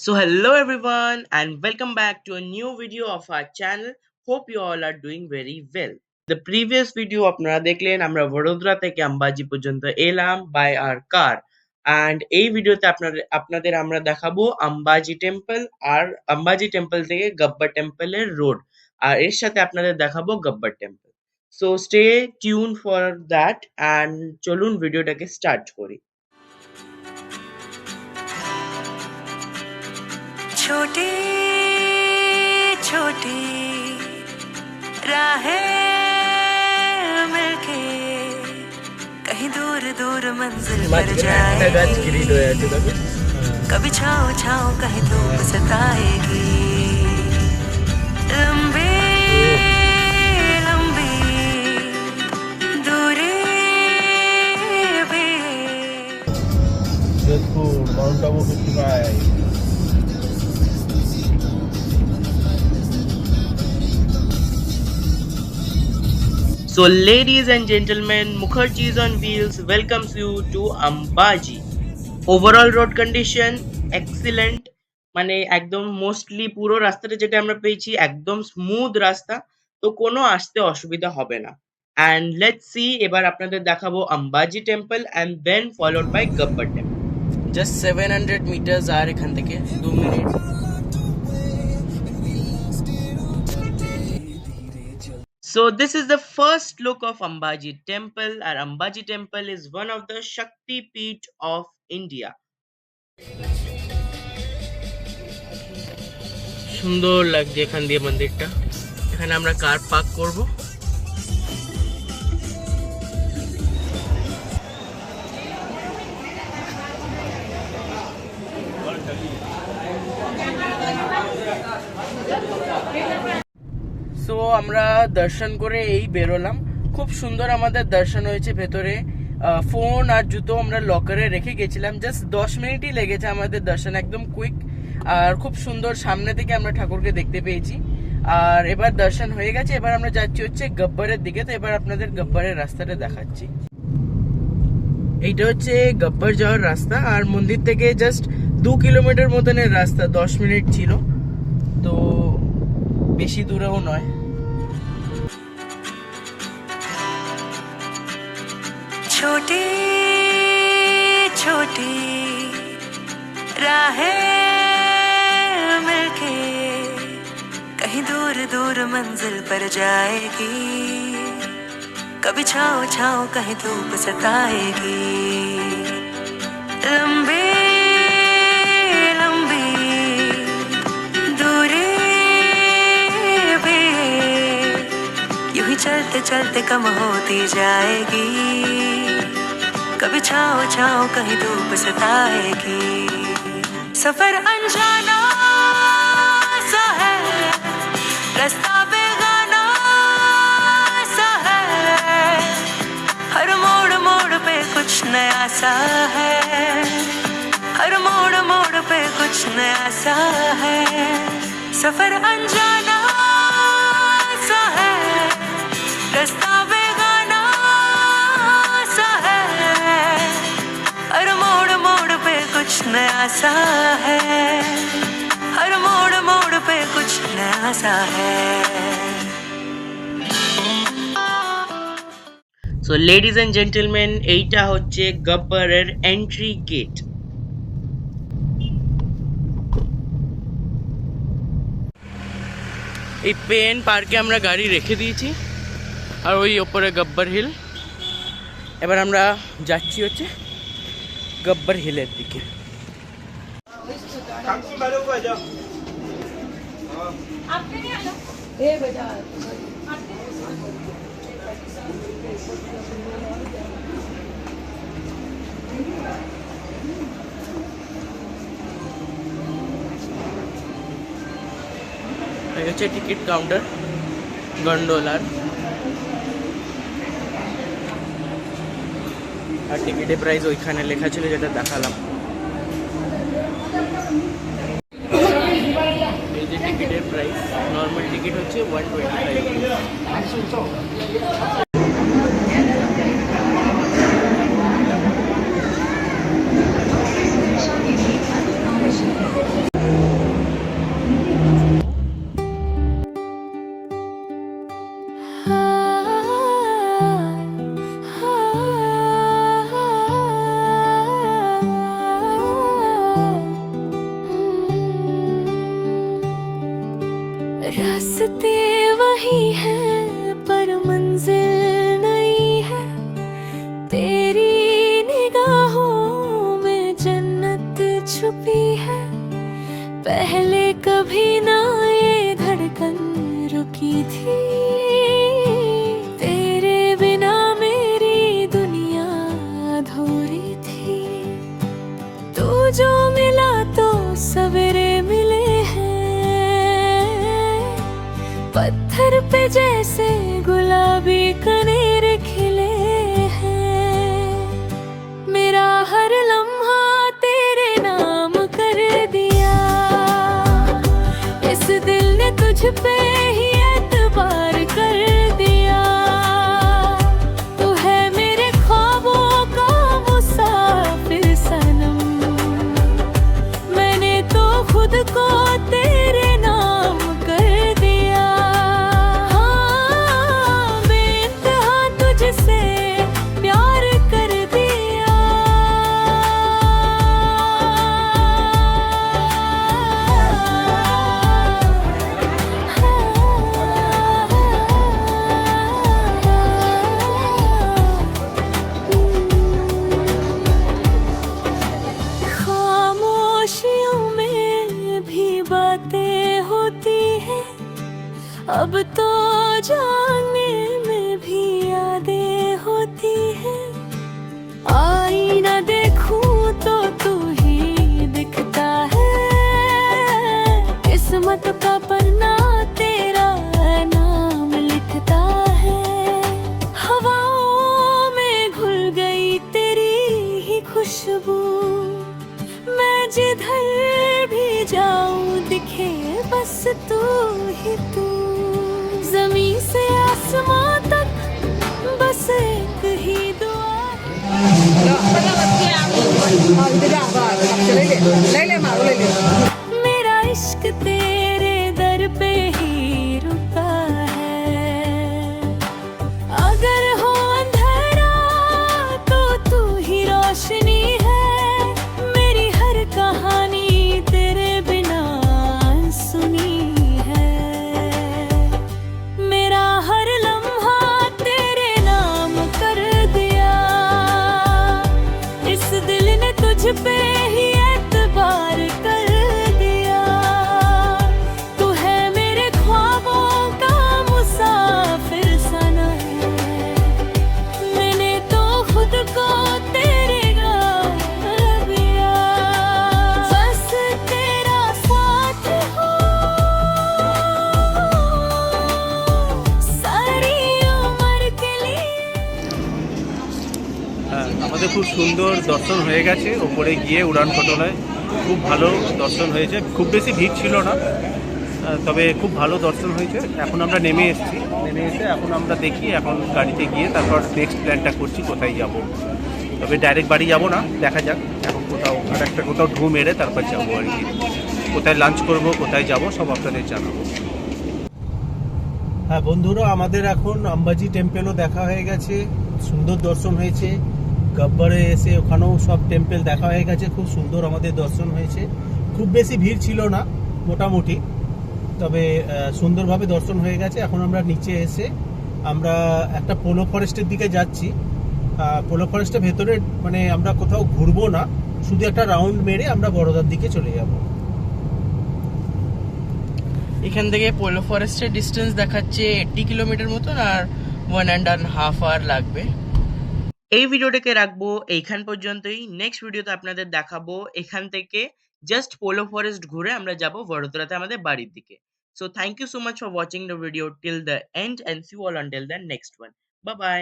So hello everyone and welcome back to a new video of our channel. Hope you all are doing very well. The previous video আপনারা দেখলেন আমরা বড়োদরা থেকে আম্বাজি পর্যন্ত এলাম by our car and এই ভিডিওতে আপনাদের আমরা দেখাবো আম্বাজি টেম্পল আর আম্বাজি টেম্পল থেকে গব্বর টেম্পলের রোড আর এর সাথে আপনাদের দেখাবো Gabbar temple. So stay tuned for that and চলুন ভিডিওটাকে স্টার্ট করি। छोटी छोटी राहें मिलके कहीं दूर दूर मंजिल पर जाएगी। कभी छाँव छाँव कहीं धूप सताएगी। लंबी लंबी दूरी भी Mount Abu 55. So ladies and gentlemen, Mukherjee's on Wheels welcomes you to Ambaji. Overall road condition excellent, মানে একদম মোস্টলি পুরো রাস্তাটা যেটা আমরা পেয়েছি একদম স্মুথ রাস্তা, তো কোনো আসতে অসুবিধা হবে না। And let's see এবার আপনাদের দেখাবো Ambaji temple and then followed by Gabbar temple. Just 700 meters আর এখান থেকে 2 minute. So this is the first look of Ambaji temple and Ambaji temple is one of the Shakti Peeth of India. সুন্দর লাগছে এখান দিয়ে মন্দিরটা। এখানে আমরা কার পার্ক করব। সো আমরা দর্শন করে এই বেরোলাম। খুব সুন্দর আমাদের দর্শন হয়েছে। ভেতরে ফোন আর জুতো আমরা লকারে রেখে গেছিলাম। জাস্ট 10 মিনিটই লেগেছে আমাদের দর্শন, একদম কুইক আর খুব সুন্দর। সামনে থেকে আমরা ঠাকুরকে দেখতে পেয়েছি আর এবার দর্শন হয়ে গেছে। এবার আমরা যাচ্ছি হচ্ছে গব্বরের দিকে। তো এবার আপনাদের গব্বরের রাস্তাটা দেখাচ্ছি। এইটা হচ্ছে গব্বর যাওয়ার রাস্তা আর মন্দির থেকে জাস্ট 2 কিলোমিটার মতনের রাস্তা, 10 মিনিট ছিল, তো বেশি দূরেও নয়। छोटी छोटी राहें मिलके कहीं दूर दूर मंजिल पर जाएगी। कभी छाँव छाँव कहीं धूप सताएगी। लंबी लंबी दूरी भी यूं ही चलते चलते कम होती जाएगी। कभी छाँव छाँव कहीं धूप सताएगी। सफर अनजाना सा है, रास्ता बेगाना सा है। हर मोड़ मोड़ पे कुछ नया सा है। हर मोड़ मोड़ पे कुछ नया सा है। सफर अनजाना सा है, रास्ता बेगाना सा है। हर मोड़ मोड़ पे कुछ नया सा है। हर मोड़ मोड़ पे कुछ नया सा है। So ladies and gentlemen, এইটা হচ্ছে গব্বরের এন্ট্রি গেট। এই পেন পার্কে আমরা গাড়ি রেখে দিয়েছি আর ওই ওপরে গব্বর হিল। এবার আমরা যাচ্ছি হচ্ছে গব্বর হিলের দিকে। এই হচ্ছে টিকিট কাউন্টার গন্ডোলার আর টিকিটের প্রাইস ওইখানে লেখা ছিল যেটা দেখালাম। এই যে টিকিটের প্রাইস, নর্মাল টিকিট হচ্ছে 125। रास्ते वही हैं पर मंजिल नई है, तेरी निगाहों में जन्नत छुपी है। पहले कभी ना ये धड़कन रुकी थी, तेरे बिना मेरी दुनिया अधूरी थी। तू जो मिला तो सवेरे मिले हैं, पत्थर पे जैसे गुलाबी कनेर खिले हैं। मेरा हर लम्हा तेरे नाम कर दिया, इस दिल ने तुझ पे ही एतबार कर दिया। तू है मेरे ख्वाबों का मुसाफिर सनम, मैंने तो खुद को तेरे नाम कर दिया। हाँ, बेइंतहा तुझसे प्यार कर दिया। खामोशियों में भी बातें होती हैं, अब तो जाने में भी यादें होती हैं। आईना देखूं तो तू ही दिखता है, किस्मत का पन्ना तेरा नाम लिखता है। हवाओं में घुल गई तेरी ही खुशबू, मैं जिधर भी जाऊं दिखे बस तू ही तू। जमीन से आसमां तक बस एक ही दुआ है। मेरा इश्क तेरे दर पे ही रुका है, अगर हो अंधेरा तो तू ही रोशनी है। मेरी हर कहानी तेरे बिना सुनी है, मेरा हर लम्हा तेरे नाम कर दिया। इस दिल ने तुझ पे ही एतबार कर दिया। तू है मेरे ख्वाबों का मुसाफिर सनम, मैंने तो खुद को तेरे नाम दिया। बस तेरा साथ हो सारी उम्र के लिए। হ্যাঁ, আমাদের খুব সুন্দর দর্শন হয়ে গেছে। ওপরে গিয়ে উড়ানখটলায় খুব ভালো দর্শন হয়েছে, খুব বেশি ভিড় ছিল না, তবে খুব ভালো দর্শন হয়েছে। এখন আমরা নেমে এসেছি, নেমে এসে এখন আমরা দেখি, এখন গাড়িতে গিয়ে তারপর নেক্সট প্ল্যানটা করছি কোথায় যাব। তবে ডাইরেক্ট বাড়ি যাব না, দেখা যাক এখন কোথাও আর একটা কোথাও ঢু মেরে তারপর যাবো আর কি। কোথায় লাঞ্চ করব, কোথায় যাব সব আপনাদের জানাবো। হ্যাঁ বন্ধুরা, আমাদের এখন আম্বাজি টেম্পেলও দেখা হয়ে গেছে, সুন্দর দর্শন হয়েছে। গব্বরে এসে ওখানেও সব টেম্পেল দেখা হয়ে গেছে, খুব সুন্দর আমাদের দর্শন হয়েছে। খুব বেশি ভিড় ছিল না মোটামুটি, তবে সুন্দরভাবে দর্শন হয়ে গেছে। এখন আমরা নিচে এসে আমরা একটা পোলো ফরেস্টের দিকে যাচ্ছি। পোলো ফরেস্টের ভেতরে মানে আমরা কোথাও ঘুরবো না, শুধু একটা রাউন্ড মেরে আমরা বড়দার দিকে চলে যাব। এখান থেকে পোলো ফরেস্টের ডিস্টেন্স দেখাচ্ছে 80 কিলোমিটার মতন, আর 1.5 আওয়ার লাগবে। এই ভিডিওটাকে রাখবো এইখান পর্যন্তই। নেক্সট ভিডিওতে আপনাদের দেখাবো এখান থেকে জাস্ট পোলো ফরেস্ট ঘুরে আমরা যাব বড়োদরাতে আমাদের বাড়ির দিকে। So thank you so much for watching the video till the end, and see you all until the next one. Bye by.